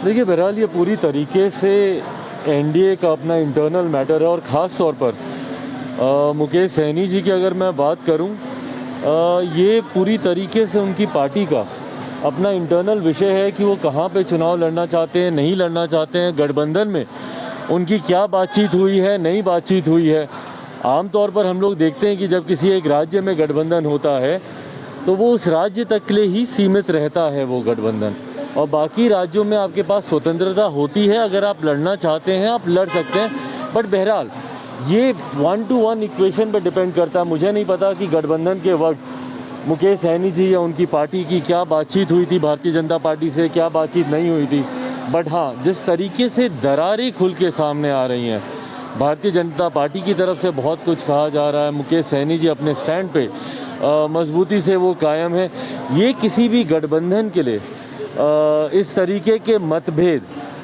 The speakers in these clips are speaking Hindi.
देखिए बहरहाल ये पूरी तरीके से एनडीए का अपना इंटरनल मैटर है और ख़ास तौर पर मुकेश सहनी जी की अगर मैं बात करूं, ये पूरी तरीके से उनकी पार्टी का अपना इंटरनल विषय है कि वो कहां पे चुनाव लड़ना चाहते हैं, नहीं लड़ना चाहते हैं, गठबंधन में उनकी क्या बातचीत हुई है, नहीं बातचीत हुई है। आमतौर पर हम लोग देखते हैं कि जब किसी एक राज्य में गठबंधन होता है तो वो उस राज्य तक के लिए ही सीमित रहता है वो गठबंधन, और बाकी राज्यों में आपके पास स्वतंत्रता होती है। अगर आप लड़ना चाहते हैं आप लड़ सकते हैं, बट बहरहाल ये 1-to-1 इक्वेशन पर डिपेंड करता है। मुझे नहीं पता कि गठबंधन के वक्त मुकेश सहनी जी या उनकी पार्टी की क्या बातचीत हुई थी भारतीय जनता पार्टी से, क्या बातचीत नहीं हुई थी, बट हाँ जिस तरीके से दरारें खुल के सामने आ रही हैं, भारतीय जनता पार्टी की तरफ से बहुत कुछ कहा जा रहा है, मुकेश सहनी जी अपने स्टैंड पे मजबूती से वो कायम है। ये किसी भी गठबंधन के लिए इस तरीके के मतभेद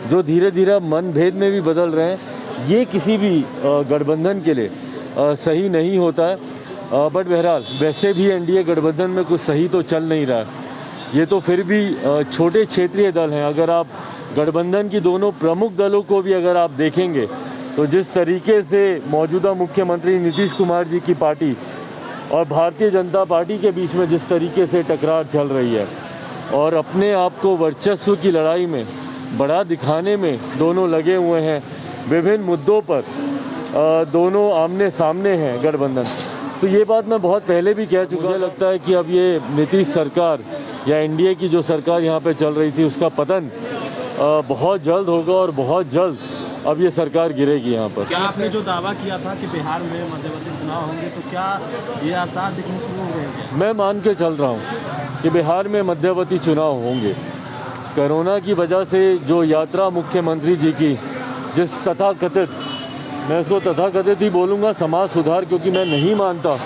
जो धीरे धीरे मनभेद में भी बदल रहे हैं, ये किसी भी गठबंधन के लिए सही नहीं होता है। बट बहरहाल वैसे भी एनडीए गठबंधन में कुछ सही तो चल नहीं रहा है। ये तो फिर भी छोटे क्षेत्रीय दल हैं। अगर आप गठबंधन की दोनों प्रमुख दलों को भी अगर आप देखेंगे तो जिस तरीके से मौजूदा मुख्यमंत्री नीतीश कुमार जी की पार्टी और भारतीय जनता पार्टी के बीच में जिस तरीके से टकरार चल रही है और अपने आप को वर्चस्व की लड़ाई में बड़ा दिखाने में दोनों लगे हुए हैं, विभिन्न मुद्दों पर दोनों आमने सामने हैं गठबंधन। तो ये बात मैं बहुत पहले भी कह चुका। मुझे लगता है कि अब ये नीतीश सरकार या एनडीए की जो सरकार यहाँ पे चल रही थी उसका पतन बहुत जल्द होगा और बहुत जल्द अब ये सरकार गिरेगी यहाँ पर। क्या आपने जो दावा किया था कि बिहार में मध्यवर्ती चुनाव होंगे, तो क्या ये आसार दिखने शुरू हो गए हैं? मैं मान के चल रहा हूँ कि बिहार में मध्यवर्ती चुनाव होंगे। कोरोना की वजह से जो यात्रा मुख्यमंत्री जी की, जिस तथाकथित, मैं इसको तथाकथित ही बोलूँगा, समाज सुधार, क्योंकि मैं नहीं मानता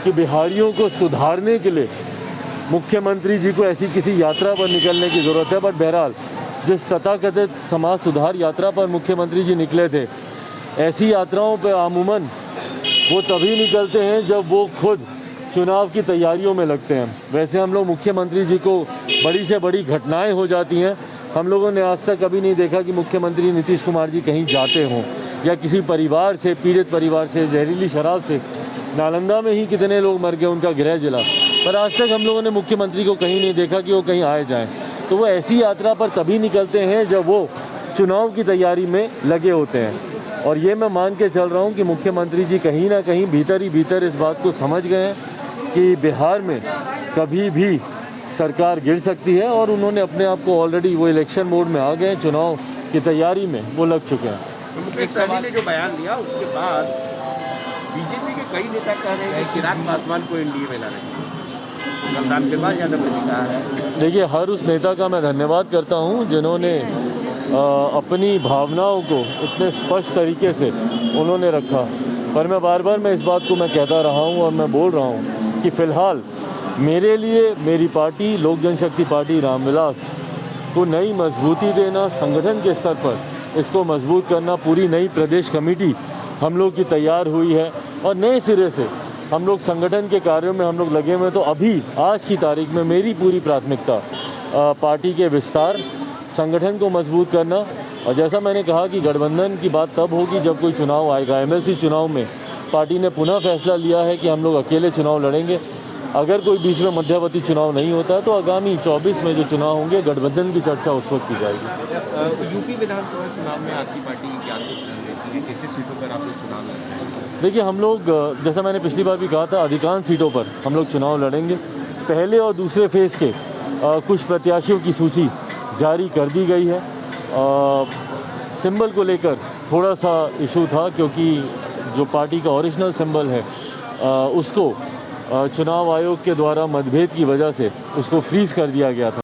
कि बिहारियों को सुधारने के लिए मुख्यमंत्री जी को ऐसी किसी यात्रा पर निकलने की ज़रूरत है। बट बहरहाल जिस तथाकथित समाज सुधार यात्रा पर मुख्यमंत्री जी निकले थे, ऐसी यात्राओं पर अमूमन वो तभी निकलते हैं जब वो खुद चुनाव की तैयारियों में लगते हैं। वैसे हम लोग मुख्यमंत्री जी को बड़ी से बड़ी घटनाएं हो जाती हैं, हम लोगों ने आज तक कभी नहीं देखा कि मुख्यमंत्री नीतीश कुमार जी कहीं जाते हों या किसी परिवार से, पीड़ित परिवार से, जहरीली शराब से नालंदा में ही कितने लोग मर गए, उनका गृह जिला, पर आज तक हम लोगों ने मुख्यमंत्री को कहीं नहीं देखा कि वो कहीं आए जाएँ। तो वो ऐसी यात्रा पर तभी निकलते हैं जब वो चुनाव की तैयारी में लगे होते हैं। और ये मैं मान के चल रहा हूँ कि मुख्यमंत्री जी कहीं ना कहीं भीतर ही भीतर इस बात को समझ गए हैं कि बिहार में कभी भी सरकार गिर सकती है, और उन्होंने अपने आप को ऑलरेडी वो इलेक्शन मोड में आ गए, चुनाव की तैयारी में वो लग चुके हैं। तो मुकेश सहनी ने जो बयान दिया उसके बाद बीजेपी के कई नेता कह रहे हैं कि चिराग पासवान को एनडीए में लाना चाहिए। मतदान के बाद यादव ने कहा है। देखिए, हर उस नेता का मैं धन्यवाद करता हूं जिन्होंने अपनी भावनाओं को इतने स्पष्ट तरीके से उन्होंने रखा, पर मैं बार बार इस बात को मैं कहता रहा हूं और मैं बोल रहा हूं कि फ़िलहाल मेरे लिए मेरी पार्टी लोक जनशक्ति पार्टी रामविलास को नई मजबूती देना, संगठन के स्तर पर इसको मजबूत करना, पूरी नई प्रदेश कमेटी हम लोग की तैयार हुई है और नए सिरे से हम लोग संगठन के कार्यों में हम लोग लगे हुए हैं। तो अभी आज की तारीख में मेरी पूरी प्राथमिकता पार्टी के विस्तार, संगठन को मजबूत करना, और जैसा मैंने कहा कि गठबंधन की बात तब होगी जब कोई चुनाव आएगा। एमएलसी चुनाव में पार्टी ने पुनः फैसला लिया है कि हम लोग अकेले चुनाव लड़ेंगे। अगर कोई बीच में मध्यवर्ती चुनाव नहीं होता है तो आगामी 24 में जो चुनाव होंगे गठबंधन की चर्चा उस वक्त की जाएगी। यूपी विधानसभा चुनाव में आपकी पार्टी क्या रणनीति है? कितनी सीटों पर आप लोग चुनाव लड़ेंगे? देखिए, हम लोग जैसा मैंने पिछली बार भी कहा था, अधिकांश सीटों पर हम लोग चुनाव लड़ेंगे। पहले और दूसरे फेज़ के कुछ प्रत्याशियों की सूची जारी कर दी गई है। सिंबल को लेकर थोड़ा सा इशू था, क्योंकि जो पार्टी का ओरिजिनल सिंबल है उसको चुनाव आयोग के द्वारा मतभेद की वजह से उसको फ्रीज़ कर दिया गया था।